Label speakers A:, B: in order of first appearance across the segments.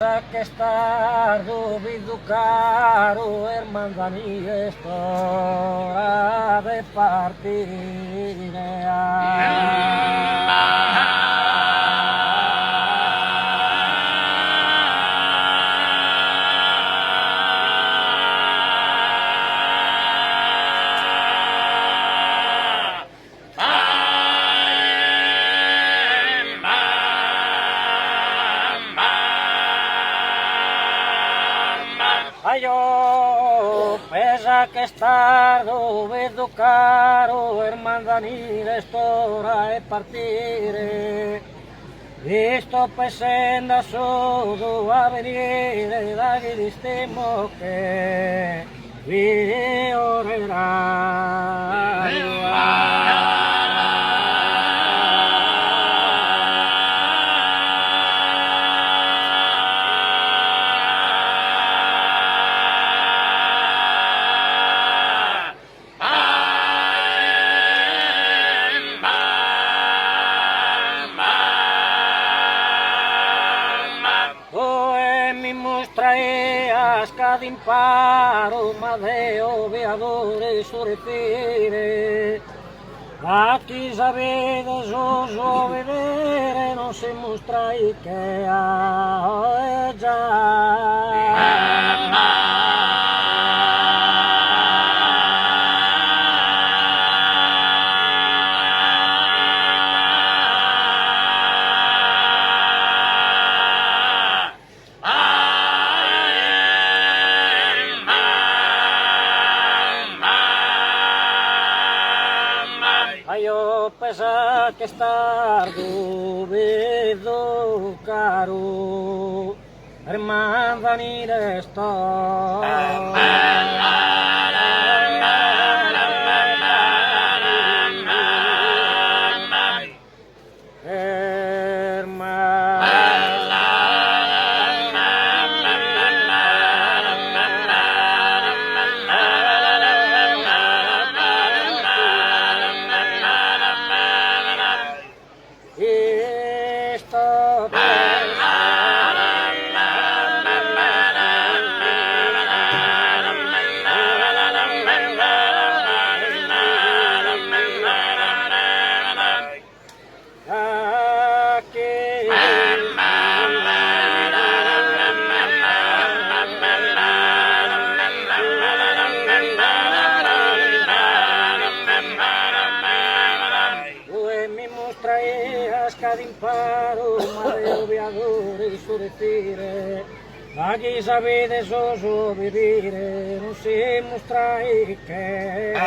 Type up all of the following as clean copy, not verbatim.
A: pesa que estar duvido caro, hermandani esto hora de partir. Ayo, pesa que estar duvido caro, hermandani esto hora de partir. Visto pesenda sudo a venire da distimo che vi Traías cada imparo, madeo, veadores, surfire. Aquí sabedes os obedere, non se mostra que a Ayo, pesa que estar duvido caro, hermandani esto. Traías cada imparo, madeo, veadores, surfire. Aquí sabedes os obedire, non se mostrai que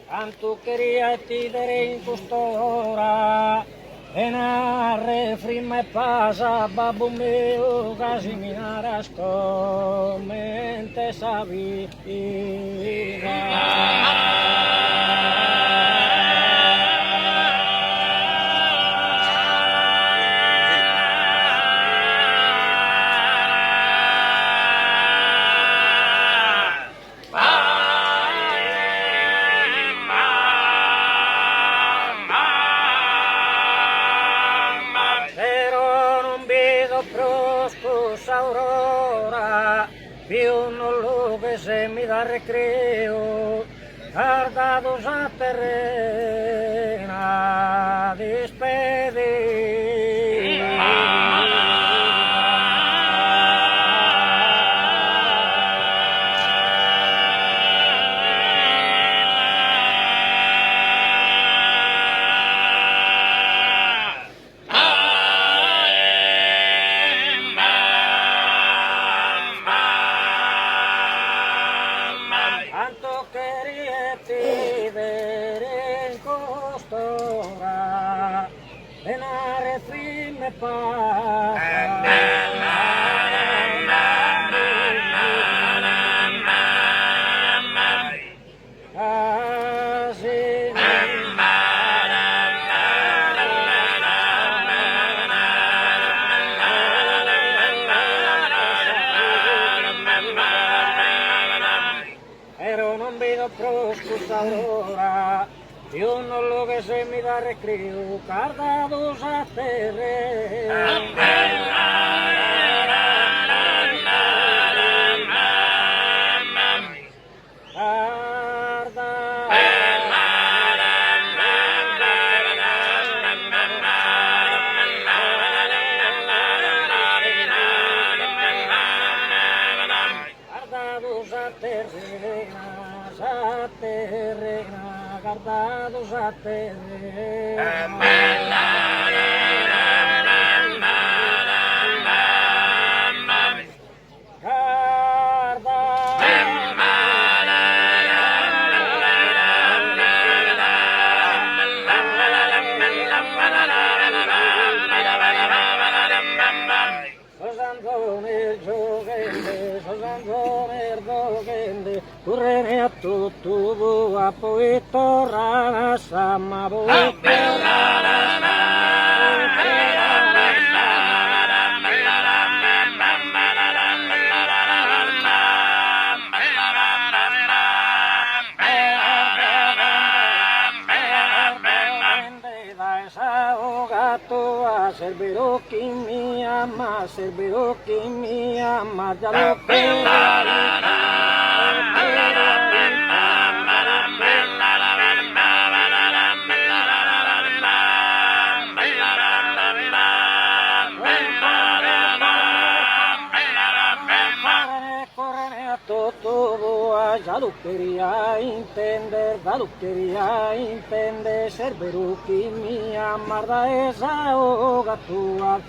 A: Tanto quería ti dare in costora e na refrima e pasa babu meu casi minaras comente sabia. Aurora, vi uno luogo se mi dà recreo, guardados a terrena, tanto quería ti ver en costora, en arrefime aurora. Io non lo che se mi da recrio, cardato a terre. Guardados a correre a tutto a poi tornare a Samabo. Servirò chi mi ama, servirò chi mi ama, già lo ya lo quería entender, servirò chi mi ama, da esa hoga tua.